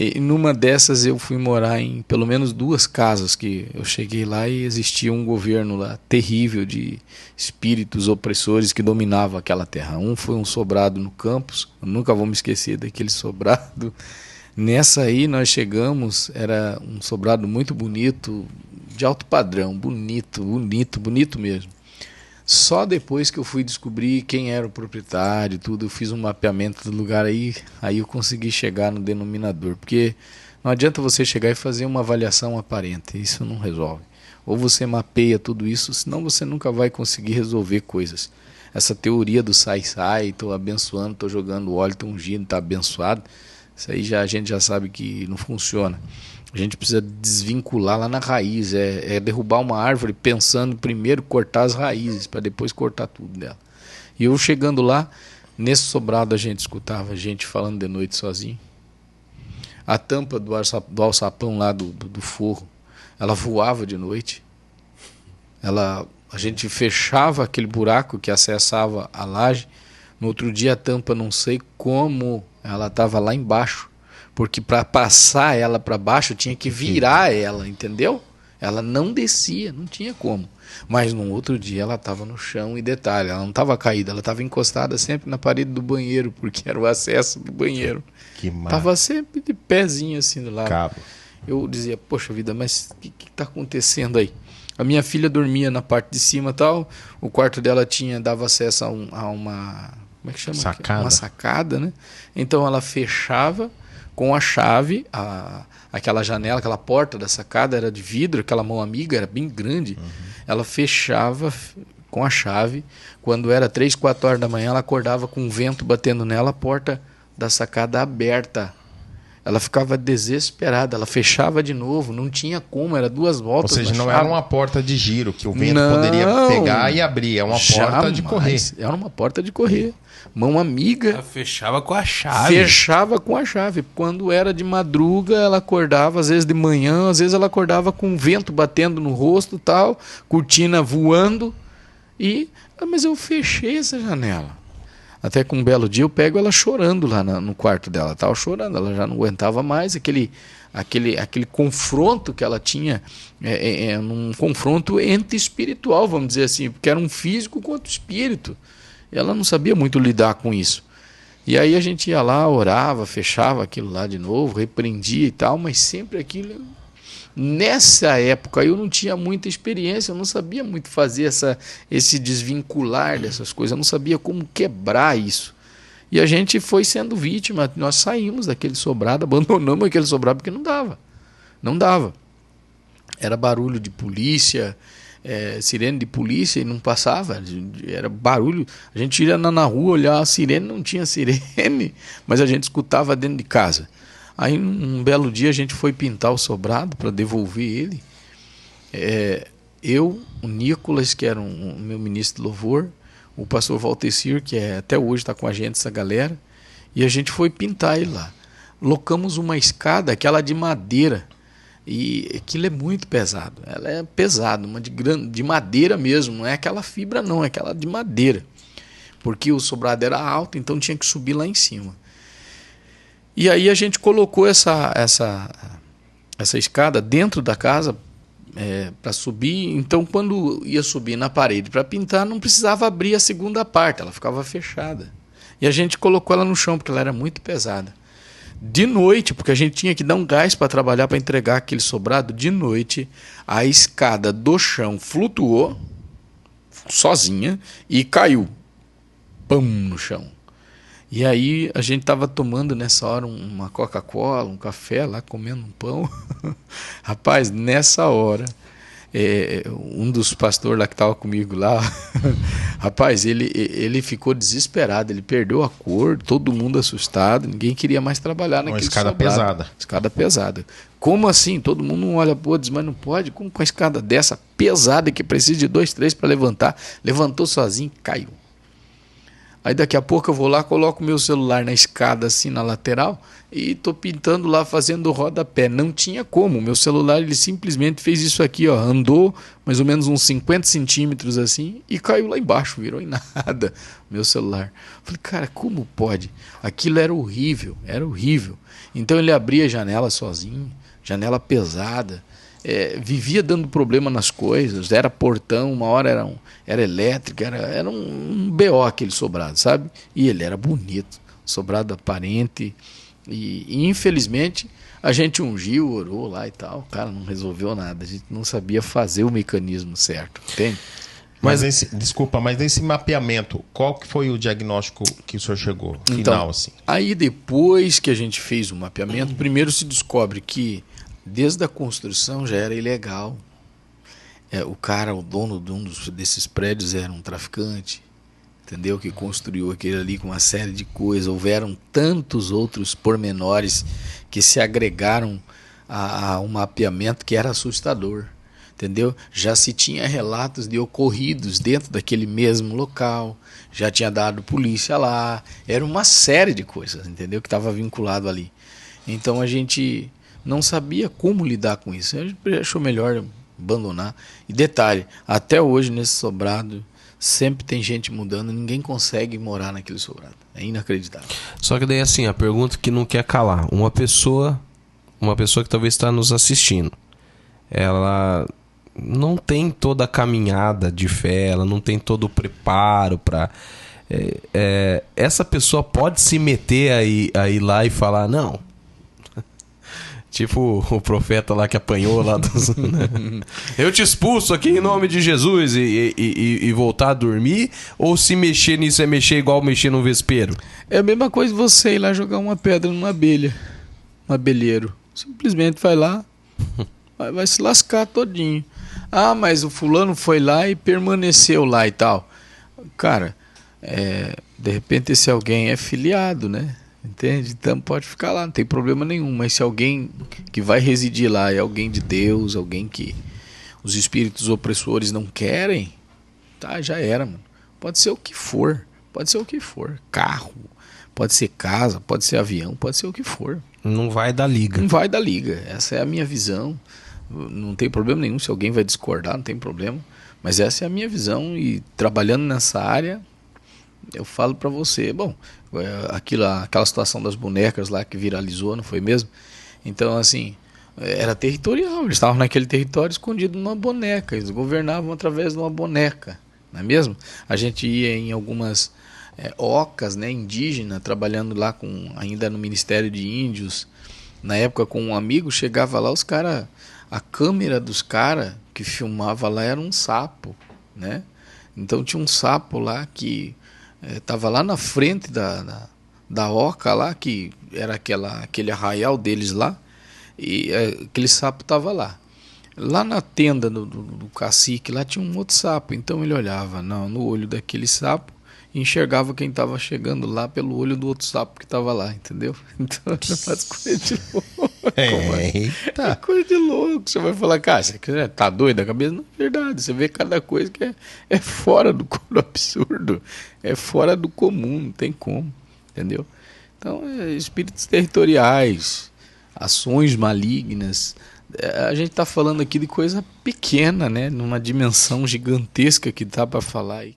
E numa dessas eu fui morar em pelo menos 2 casas que eu cheguei lá e existia um governo lá terrível de espíritos opressores que dominavam aquela terra. Um foi um sobrado no campus, eu nunca vou me esquecer daquele sobrado. Nessa aí nós chegamos, era um sobrado muito bonito, de alto padrão, bonito, bonito, bonito mesmo. Só depois que eu fui descobrir quem era o proprietário e tudo, eu fiz um mapeamento do lugar aí eu consegui chegar no denominador. Porque não adianta você chegar e fazer uma avaliação aparente, isso não resolve. Ou você mapeia tudo isso, senão você nunca vai conseguir resolver coisas. Essa teoria do sai-sai, estou abençoando, estou jogando óleo, estou ungindo, está abençoado, isso aí a gente já sabe que não funciona. A gente precisa desvincular lá na raiz, é derrubar uma árvore pensando primeiro cortar as raízes, para depois cortar tudo dela. E eu chegando lá, nesse sobrado a gente escutava gente falando de noite sozinho. A tampa do alçapão lá do forro, ela voava de noite. A gente fechava aquele buraco que acessava a laje. No outro dia a tampa, não sei como, ela estava lá embaixo. Porque para passar ela para baixo tinha que virar ela, entendeu? Ela não descia, não tinha como. Mas no outro dia ela estava no chão e detalhe, ela não estava caída, ela estava encostada sempre na parede do banheiro, porque era o acesso do banheiro. Estava sempre de pezinho assim do lado. Cabo. Eu dizia, poxa vida, mas o que está acontecendo aí? A minha filha dormia na parte de cima e tal, o quarto dela dava acesso a uma... Como é que chama? Sacada. Uma sacada, né? Então ela fechava com a chave, aquela janela, aquela porta da sacada era de vidro, aquela mão amiga era bem grande. Ela fechava com a chave. Quando era 3, 4 horas da manhã, ela acordava com o vento batendo nela, a porta da sacada aberta. Ela ficava desesperada, ela fechava de novo, não tinha como, era 2 voltas. Ou seja, não chave. era uma porta de giro que o vento poderia pegar e abrir, é uma porta de correr. Era uma porta de correr. Mão amiga. Ela fechava com a chave. Fechava com a chave. Quando era de madruga, ela acordava, às vezes de manhã, às vezes ela acordava com o vento batendo no rosto e tal, cortina voando. Mas eu fechei essa janela. Até que um belo dia eu pego ela chorando lá no quarto dela. Ela estava chorando, ela já não aguentava mais aquele confronto que ela tinha, um confronto espiritual, vamos dizer assim, porque era um físico contra o espírito. E ela não sabia muito lidar com isso. E aí a gente ia lá, orava, fechava aquilo lá de novo, repreendia e tal, mas sempre aquilo... Nessa época eu não tinha muita experiência, eu não sabia muito fazer esse desvincular dessas coisas, eu não sabia como quebrar isso. E a gente foi sendo vítima, nós saímos daquele sobrado, abandonamos aquele sobrado porque não dava. Não dava. Era barulho de polícia, sirene de polícia e não passava, era barulho. A gente ia na rua olhar a sirene, não tinha sirene, mas a gente escutava dentro de casa. Aí um belo dia a gente foi pintar o sobrado para devolver ele. Eu, o Nicolas, que era o meu ministro de louvor, o pastor Valtecir, que até hoje está com a gente, essa galera, e a gente foi pintar ele lá. Locamos uma escada, aquela de madeira, e aquilo é muito pesado. Ela é pesada, uma de madeira mesmo, não é aquela fibra não, é aquela de madeira. Porque o sobrado era alto, então tinha que subir lá em cima. E aí a gente colocou essa escada dentro da casa para subir. Então, quando ia subir na parede para pintar, não precisava abrir a segunda parte, ela ficava fechada. E a gente colocou ela no chão, porque ela era muito pesada. De noite, porque a gente tinha que dar um gás para trabalhar, para entregar aquele sobrado, de noite, a escada do chão flutuou sozinha e caiu. Pum, no chão. E aí a gente estava tomando nessa hora uma Coca-Cola, um café lá, comendo um pão. Rapaz, nessa hora, um dos pastores lá que estava comigo lá, rapaz, ele ficou desesperado, ele perdeu a cor, todo mundo assustado, ninguém queria mais trabalhar naquele escada sobrado. pesada. Escada pesada. Como assim? Todo mundo não olha, pô, diz, mas não pode? Como com a escada dessa pesada que precisa de 2, 3 para levantar? Levantou sozinho e caiu. Aí daqui a pouco eu vou lá, coloco o meu celular na escada assim na lateral e tô pintando lá, fazendo rodapé. Não tinha como, o meu celular ele simplesmente fez isso aqui, ó, andou mais ou menos uns 50 centímetros assim e caiu lá embaixo, virou em nada meu celular. Falei, cara, como pode? Aquilo era horrível, era horrível. Então ele abria a janela sozinho, janela pesada. Vivia dando problema nas coisas, era portão, uma hora era elétrica, era um BO aquele sobrado, sabe? E ele era bonito, sobrado aparente, e infelizmente a gente ungiu, orou lá e tal, o cara não resolveu nada, a gente não sabia fazer o mecanismo certo, entende? Mas nesse mapeamento, qual que foi o diagnóstico que o senhor chegou? Final, então, assim. Aí depois que a gente fez o mapeamento, primeiro se descobre que desde a construção já era ilegal. O cara, o dono de desses prédios era um traficante, entendeu? Que construiu aquele ali com uma série de coisas. Houveram tantos outros pormenores que se agregaram a um mapeamento que era assustador, entendeu? Já se tinha relatos de ocorridos dentro daquele mesmo local, já tinha dado polícia lá, era uma série de coisas, entendeu? Que estava vinculado ali. Então a gente não sabia como lidar com isso. A gente achou melhor abandonar. E detalhe, até hoje nesse sobrado sempre tem gente mudando, ninguém consegue morar naquele sobrado. É inacreditável. Só que daí assim, a pergunta que não quer calar. Uma pessoa que talvez está nos assistindo, ela não tem toda a caminhada de fé, ela não tem todo o preparo para... essa pessoa pode se meter aí lá e falar, não... Tipo o profeta lá que apanhou lá dos... Eu te expulso aqui em nome de Jesus e voltar a dormir? Ou se mexer nisso é mexer igual mexer no vespeiro? É a mesma coisa você ir lá jogar uma pedra numa abelha, um abelheiro. Simplesmente vai lá, vai se lascar todinho. Ah, mas o fulano foi lá e permaneceu lá e tal. Cara, de repente esse alguém é filiado, né? Entende? Então pode ficar lá, não tem problema nenhum. Mas se alguém que vai residir lá é alguém de Deus, alguém que os espíritos opressores não querem, tá, já era, mano. Pode ser o que for, pode ser o que for. Carro, pode ser casa, pode ser avião, pode ser o que for. Não vai dar liga. Não vai dar liga, essa é a minha visão. Não tem problema nenhum, se alguém vai discordar, não tem problema. Mas essa é a minha visão e trabalhando nessa área... Eu falo pra você, bom, aquela situação das bonecas lá que viralizou, não foi mesmo? Então, assim, era territorial, eles estavam naquele território escondido numa boneca, eles governavam através de uma boneca, não é mesmo? A gente ia em algumas ocas, né, indígenas, trabalhando lá ainda no Ministério de Índios, na época com um amigo, chegava lá, os caras, a câmera dos caras que filmava lá era um sapo, né? Então tinha um sapo lá que estava lá na frente da oca lá, que era aquele arraial deles lá, e aquele sapo estava lá. Lá na tenda do cacique, lá tinha um outro sapo, então ele olhava no olho daquele sapo e enxergava quem estava chegando lá pelo olho do outro sapo que estava lá, entendeu? Então era umas coisas de louco. É coisa de louco. Você vai falar, cara, você tá doido da cabeça? Não, é verdade, você vê cada coisa que é fora do absurdo, é fora do comum, não tem como, entendeu? Então, espíritos territoriais, ações malignas, a gente está falando aqui de coisa pequena, né? Numa dimensão gigantesca que dá para falar aí.